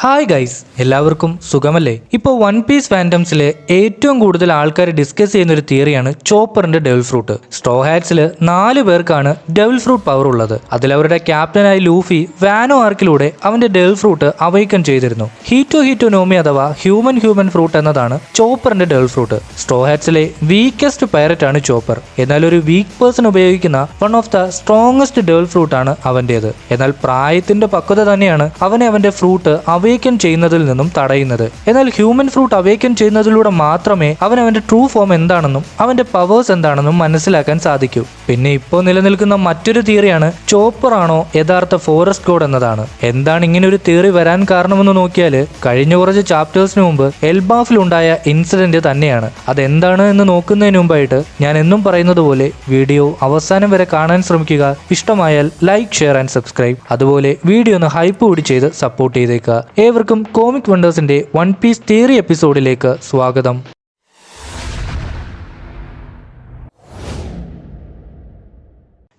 Hi guys, എല്ലാവർക്കും സുഖമല്ലേ? ഇപ്പോൾ വൺ പീസ് ഫാൻഡംസിലെ ഏറ്റവും കൂടുതൽ ആൾക്കാർ ഡിസ്കസ് ചെയ്യുന്ന ഒരു തിയറിയാണ് ചോപ്പറിന്റെ ഡെവിൾ ഫ്രൂട്ട്. സ്ട്രോ ഹാറ്റ്സിൽ 4 പേർക്കാണ് ഡെവിൾ ഫ്രൂട്ട് പവർ ഉള്ളത്. അതിൽ അവരുടെ ക്യാപ്റ്റനായ ലൂഫി വാനോ ആർക്കിലൂടെ അവന്റെ ഡെവിൾ ഫ്രൂട്ട് അവൈക്കൺ ചെയ്തിരുന്നു. ഹീറ്റോ നോമി അഥവാ ഹ്യൂമൻ ഫ്രൂട്ട് എന്നതാണ് ചോപ്പറിന്റെ ഡെവിൾ ഫ്രൂട്ട്. സ്ട്രോ ഹാറ്റ്സിലെ വീക്കസ്റ്റ് പൈററ്റ് ആണ് ചോപ്പർ. എന്നാൽ ഒരു വീക്ക് പേഴ്സൺ ഉപയോഗിക്കുന്ന one of the strongest devil fruit ആണ് അവന്റേത്. എന്നാൽ പ്രായത്തിന്റെ പക്വത തന്നെയാണ് അവനെ അവന്റെ ഫ്രൂട്ട് അവേക്കൻ ചെയ്യുന്നതിൽ നിന്നും തടയുന്നത്. എന്നാൽ ഹ്യൂമൻ ഫ്രൂട്ട് അവേക്കൻ ചെയ്യുന്നതിലൂടെ മാത്രമേ അവന്റെ ട്രൂ ഫോം എന്താണെന്നും അവന്റെ പവേഴ്സ് എന്താണെന്നും മനസ്സിലാക്കാൻ സാധിക്കൂ. പിന്നെ ഇപ്പോൾ നിലനിൽക്കുന്ന മറ്റൊരു തിയറിയാണ് ചോപ്പർ ആണോ യഥാർത്ഥ ഫോറസ്റ്റ് ഗോഡ് എന്നതാണ്. എന്താണ് ഇങ്ങനെ ഒരു തിയറി വരാൻ കാരണമെന്ന് നോക്കിയാൽ കഴിഞ്ഞ കുറച്ച് ചാപ്റ്റേഴ്സിന് മുമ്പ് എൽബാഫിലുണ്ടായ ഇൻസിഡന്റ് തന്നെയാണ്. അതെന്താണ് എന്ന് നോക്കുന്നതിന് മുമ്പായിട്ട് ഞാൻ എന്നും പറയുന്നത് പോലെ വീഡിയോ അവസാനം വരെ കാണാൻ ശ്രമിക്കുക. ഇഷ്ടമായാൽ ലൈക്ക്, ഷെയർ ആൻഡ് സബ്സ്ക്രൈബ്. അതുപോലെ വീഡിയോ ഒന്ന് ഹൈപ്പ് കൂടി ചെയ്ത് സപ്പോർട്ട് ചെയ്തേക്കുക. ഏവർക്കും കോമിക് വണ്ടേഴ്സിന്റെ വൺ പീസ് തിയറി എപ്പിസോഡിലേക്ക് സ്വാഗതം.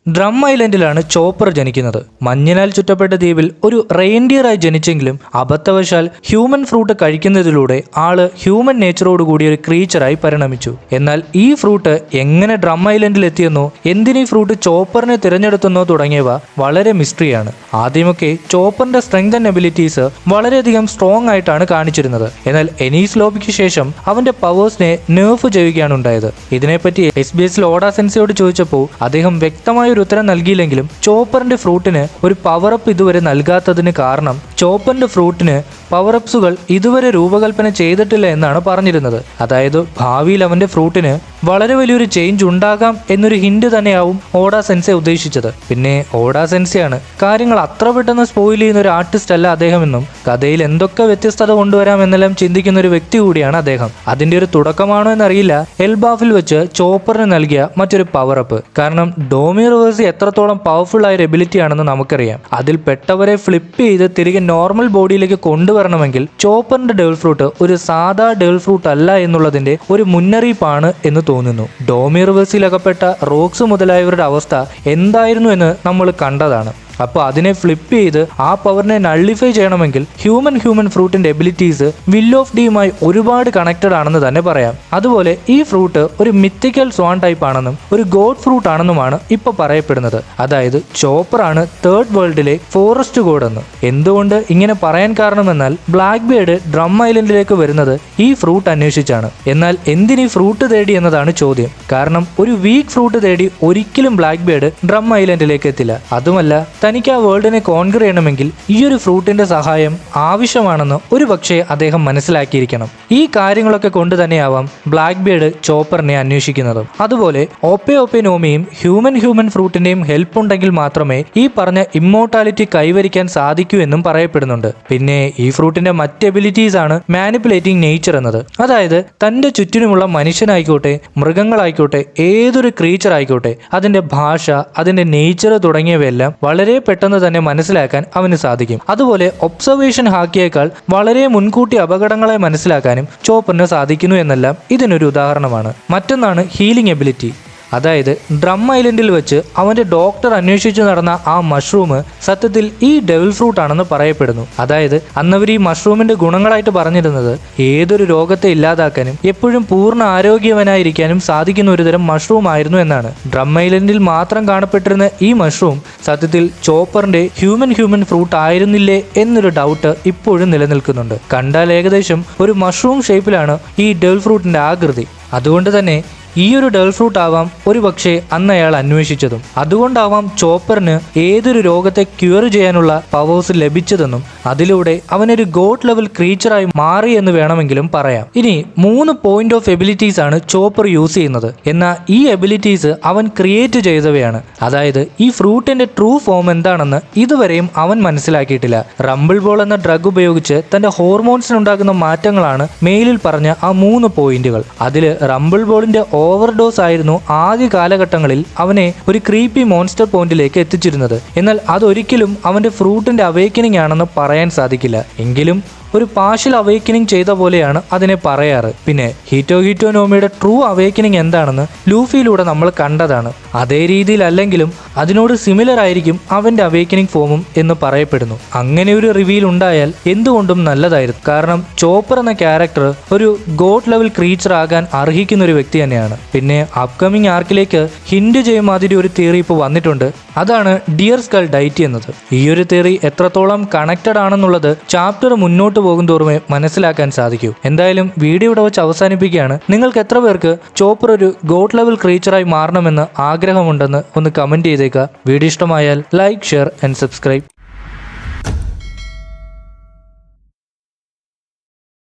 ഡ്രം ഐലൻഡിലാണ് ചോപ്പർ ജനിക്കുന്നത്. മഞ്ഞിനാൽ ചുറ്റപ്പെട്ട ദ്വീപിൽ ഒരു റെയിൻഡിയറായി ജനിച്ചെങ്കിലും അബദ്ധവശാൽ ഹ്യൂമൻ ഫ്രൂട്ട് കഴിക്കുന്നതിലൂടെ ആള് ഹ്യൂമൻ നേച്ചറോട് കൂടിയ ഒരു ക്രീച്ചറായി പരിണമിച്ചു. എന്നാൽ ഈ ഫ്രൂട്ട് എങ്ങനെ ഡ്രം ഐലൻഡിൽ എത്തിയെന്നോ എന്തിനീ ഫ്രൂട്ട് ചോപ്പറിനെ തിരഞ്ഞെടുത്തെന്നോ തുടങ്ങിയവ വളരെ മിസ്റ്ററിയാണ്. ആദ്യമൊക്കെ ചോപ്പറിന്റെ സ്ട്രെങ്ത് ആൻഡ് എബിലിറ്റീസ് വളരെയധികം സ്ട്രോങ് ആയിട്ടാണ് കാണിച്ചിരുന്നത്. എന്നാൽ എനീസ് ലോബിക്ക് ശേഷം അവന്റെ പവേഴ്സിനെ നെർഫ് ചെയ്യുകയാണ് ഉണ്ടായത്. ഇതിനെപ്പറ്റി SBS ഓഡ സെൻസിയോട് ചോദിച്ചപ്പോൾ അദ്ദേഹം വ്യക്തമായ ഒരു ഉത്തരം നൽകിയില്ലെങ്കിലും ചോപ്പറിന്റെ ഫ്രൂട്ടിന് ഒരു പവറപ്പ് ഇതുവരെ നൽകാത്തതിന് കാരണം ചോപ്പറിന്റെ ഫ്രൂട്ടിന് പവറപ്സുകൾ ഇതുവരെ രൂപകൽപ്പന ചെയ്തിട്ടില്ല എന്നാണ് പറഞ്ഞിരുന്നത്. അതായത് ഭാവിയിൽ അവന്റെ ഫ്രൂട്ടിന് വളരെ വലിയൊരു ചേഞ്ച് ഉണ്ടാകാം എന്നൊരു ഹിന്റ് തന്നെയാവും ഓഡ സെൻസെ ഉദ്ദേശിച്ചത്. പിന്നെ ഓഡ സെൻസെയാണ് കാര്യങ്ങൾ അത്ര പെട്ടെന്ന് സ്പോയിൽ ചെയ്യുന്ന ഒരു ആർട്ടിസ്റ്റ് അല്ല അദ്ദേഹമെന്നും കഥയിൽ എന്തൊക്കെ വ്യത്യസ്തത കൊണ്ടുവരാം എന്നെല്ലാം ചിന്തിക്കുന്ന ഒരു വ്യക്തി കൂടിയാണ് അദ്ദേഹം. അതിന്റെ ഒരു തുടക്കമാണോ എന്നറിയില്ല എൽബാഫിൽ വെച്ച് ചോപ്പറിന് നൽകിയ മറ്റൊരു പവറപ്പ്. കാരണം ഡോമി റിവേഴ്സി എത്രത്തോളം പവർഫുൾ ആയ ഒരു എബിലിറ്റി ആണെന്ന് നമുക്കറിയാം. അതിൽ പെട്ടവരെ ഫ്ലിപ്പ് ചെയ്ത് തിരികെ നോർമൽ ബോഡിയിലേക്ക് കൊണ്ടുവരണമെങ്കിൽ ചോപ്പറിന്റെ ഡെവിൾ ഫ്രൂട്ട് ഒരു സാധാ ഡെവിൾ ഫ്രൂട്ട് അല്ല എന്നുള്ളതിന്റെ ഒരു മുന്നറിയിപ്പാണ് എന്ന് തോന്നുന്നു. ഡോമി റിവേഴ്സിൽ അകപ്പെട്ട റോക്സ് മുതലായവരുടെ അവസ്ഥ എന്തായിരുന്നു എന്ന് നമ്മൾ കണ്ടതാണ്. അപ്പോൾ അതിനെ ഫ്ലിപ്പ് ചെയ്ത് ആ പവറിനെ നള്ളിഫൈ ചെയ്യണമെങ്കിൽ ഹ്യൂമൻ ഫ്രൂട്ടിന്റെ എബിലിറ്റീസ് വിൽ ഓഫ് ഡിയുമായി ഒരുപാട് കണക്റ്റഡ് ആണെന്ന് തന്നെ പറയാം. അതുപോലെ ഈ ഫ്രൂട്ട് ഒരു മിത്തിക്കൽ സ്വാൻ ടൈപ്പ് ആണെന്നും ഒരു ഗോഡ് ഫ്രൂട്ട് ആണെന്നുമാണ് ഇപ്പൊ പറയപ്പെടുന്നത്. അതായത് ചോപ്പർ ആണ് തേർഡ് വേൾഡിലെ ഫോറസ്റ്റ് ഗോഡ് എന്ന്. എന്തുകൊണ്ട് ഇങ്ങനെ പറയാൻ കാരണമെന്നാൽ ബ്ലാക്ക് ബേർഡ് ഡ്രം ഐലൻഡിലേക്ക് വരുന്നത് ഈ ഫ്രൂട്ട് അന്വേഷിച്ചാണ്. എന്നാൽ എന്തിനീ ഫ്രൂട്ട് തേടി എന്നതാണ് ചോദ്യം. കാരണം ഒരു വീക്ക് ഫ്രൂട്ട് തേടി ഒരിക്കലും ബ്ലാക്ക് ബേർഡ് ഡ്രം ഐലൻഡിലേക്ക് എത്തില്ല. അതുമല്ല തനിക്ക് ആ വേൾഡിനെ കോൺക്വർ ചെയ്യണമെങ്കിൽ ഈ ഒരു ഫ്രൂട്ടിന്റെ സഹായം ആവശ്യമാണെന്ന് ഒരു പക്ഷേ അദ്ദേഹം മനസ്സിലാക്കിയിരിക്കണം. ഈ കാര്യങ്ങളൊക്കെ കൊണ്ട് തന്നെയാവാം ബ്ലാക്ക് ബേർഡ് ചോപ്പറിനെ അന്വേഷിക്കുന്നതും. അതുപോലെ ഓപ്പെ നോമിയും ഹ്യൂമൻ ഫ്രൂട്ടിന്റെയും ഹെൽപ്പ് ഉണ്ടെങ്കിൽ മാത്രമേ ഈ പറഞ്ഞ ഇമ്മോർട്ടാലിറ്റി കൈവരിക്കാൻ സാധിക്കൂ എന്നും പറയപ്പെടുന്നുണ്ട്. പിന്നെ ഈ ഫ്രൂട്ടിന്റെ മറ്റ് എബിലിറ്റീസ് ആണ് മാനിപ്പുലേറ്റിംഗ് നേച്ചർ എന്നത്. അതായത് തന്റെ ചുറ്റിനുമുള്ള മനുഷ്യനായിക്കോട്ടെ മൃഗങ്ങളായിക്കോട്ടെ ഏതൊരു ക്രീച്ചർ ആയിക്കോട്ടെ അതിന്റെ ഭാഷ അതിന്റെ നേച്ചർ തുടങ്ങിയവയെല്ലാം വളരെ പെട്ടെന്ന് തന്നെ മനസ്സിലാക്കാൻ അവന് സാധിക്കും. അതുപോലെ ഒബ്സർവേഷൻ ഹാക്കിയേക്കാൾ വളരെ മുൻകൂട്ടി അപകടങ്ങളെ മനസ്സിലാക്കാനും ചോപ്പറിന് സാധിക്കുന്നു എന്നെല്ലാം ഇതിനൊരു ഉദാഹരണമാണ്. മറ്റൊന്നാണ് ഹീലിംഗ് എബിലിറ്റി. അതായത് ഡ്രം ഐലൻഡിൽ വെച്ച് അവന്റെ ഡോക്ടർ അന്വേഷിച്ചു നടന്ന ആ മഷ്റൂം സത്യത്തിൽ ഈ ഡെവിൾ ഫ്രൂട്ട് ആണെന്ന് പറയപ്പെടുന്നു. അതായത് അന്നവർ ഈ മഷ്റൂമിന്റെ ഗുണങ്ങളായിട്ട് പറഞ്ഞിരുന്നത് ഏതൊരു രോഗത്തെ ഇല്ലാതാക്കാനും എപ്പോഴും പൂർണ്ണ ആരോഗ്യവനായിരിക്കാനും സാധിക്കുന്ന ഒരുതരം മഷ്റൂം ആയിരുന്നു എന്നാണ്. ഡ്രം ഐലൻഡിൽ മാത്രം കാണപ്പെട്ടിരുന്ന ഈ മഷ്റൂം സത്യത്തിൽ ചോപ്പറിന്റെ ഹ്യൂമൻ ഫ്രൂട്ട് ആയിരുന്നില്ലേ എന്നൊരു ഡൗട്ട് ഇപ്പോഴും നിലനിൽക്കുന്നുണ്ട്. കണ്ടാൽ ഏകദേശം ഒരു മഷ്റൂം ഷേപ്പിലാണ് ഈ ഡെവിൾ ഫ്രൂട്ടിന്റെ ആകൃതി. അതുകൊണ്ട് തന്നെ ഈ ഒരു ഡെവിൾ ഫ്രൂട്ട് ആവാം ഒരു പക്ഷേ അന്ന് അയാൾ അന്വേഷിച്ചതും. അതുകൊണ്ടാവാം ചോപ്പറിന് ഏതൊരു രോഗത്തെ ക്യൂർ ചെയ്യാനുള്ള പവേഴ്സ് ലഭിച്ചതെന്നും അതിലൂടെ അവനൊരു ഗോഡ് ലെവൽ ക്രീച്ചറായി മാറി എന്ന് വേണമെങ്കിലും പറയാം. ഇനി 3 പോയിന്റ് ഓഫ് എബിലിറ്റീസ് ആണ് ചോപ്പർ യൂസ് ചെയ്യുന്നത്. എന്നാൽ ഈ എബിലിറ്റീസ് അവൻ ക്രിയേറ്റ് ചെയ്തവയാണ്. അതായത് ഈ ഫ്രൂട്ടിന്റെ ട്രൂ ഫോം എന്താണെന്ന് ഇതുവരെയും അവൻ മനസ്സിലാക്കിയിട്ടില്ല. റംബിൾ ബോൾ എന്ന ഡ്രഗ് ഉപയോഗിച്ച് തന്റെ ഹോർമോൺസിനുണ്ടാകുന്ന മാറ്റങ്ങളാണ് മേലിൽ പറഞ്ഞ ആ 3 പോയിന്റുകൾ. അതിൽ റംബിൾ ബോളിന്റെ ഓവർഡോസ് ആയിരുന്നു ആദ്യ കാലഘട്ടങ്ങളിൽ അവനെ ഒരു ക്രീപ്പി മോൺസ്റ്റർ പോയിന്റിലേക്ക് എത്തിച്ചിരുന്നത്. എന്നാൽ അതൊരിക്കലും അവന്റെ ഫ്രൂട്ടിന്റെ അവേക്കനിങ് ആണെന്ന് പറയാൻ സാധിക്കില്ല. എങ്കിലും ഒരു പാർഷ്യൽ അവേക്കനിങ് ചെയ്ത പോലെയാണ് അതിനെ പറയാറ്. പിന്നെ ഹിറ്റോ നോമിയുടെ ട്രൂ അവേക്കനിങ് എന്താണെന്ന് ലൂഫിയിലൂടെ നമ്മൾ കണ്ടതാണ്. അതേ രീതിയിലല്ലെങ്കിലും അതിനോട് സിമിലർ ആയിരിക്കും അവന്റെ അവേക്കനിങ് ഫോമും എന്ന് പറയപ്പെടുന്നു. അങ്ങനെ ഒരു റിവീൽ ഉണ്ടായാൽ എന്തുകൊണ്ടും നല്ലതായിരുന്നു. കാരണം ചോപ്പർ എന്ന ക്യാരക്ടർ ഒരു ഗോഡ് ലെവൽ ക്രീച്ചർ ആകാൻ അർഹിക്കുന്ന ഒരു വ്യക്തി തന്നെയാണ്. പിന്നെ അപ്കമിങ് ആർക്കിലേക്ക് ഹിന്റ് ചെയ്യും മാതിരി ഒരു തിയറി ഇപ്പോൾ വന്നിട്ടുണ്ട്. അതാണ് ഡിയർ സ്കൾ ഡൈറ്റി എന്നത്. ഈ ഒരു തിയറി എത്രത്തോളം കണക്റ്റഡ് ആണെന്നുള്ളത് ചാപ്റ്റർ മുന്നോട്ട് പോകും തോറുമേ മനസ്സിലാക്കാൻ സാധിക്കൂ. എന്തായാലും വീഡിയോ ഇവിടെ വെച്ച് അവസാനിപ്പിക്കുകയാണ്. നിങ്ങൾക്ക് എത്ര പേർക്ക് ചോപ്പർ ഒരു ഗോഡ് ലെവൽ ക്രീച്ചറായി മാറണമെന്ന് ആഗ്രഹമുണ്ടെന്ന് ഒന്ന് കമന്റ് ചെയ്തേക്കുക. വീഡിയോ ഇഷ്ടമായാൽ ലൈക്ക്, ഷെയർ ആൻഡ് സബ്സ്ക്രൈബ്.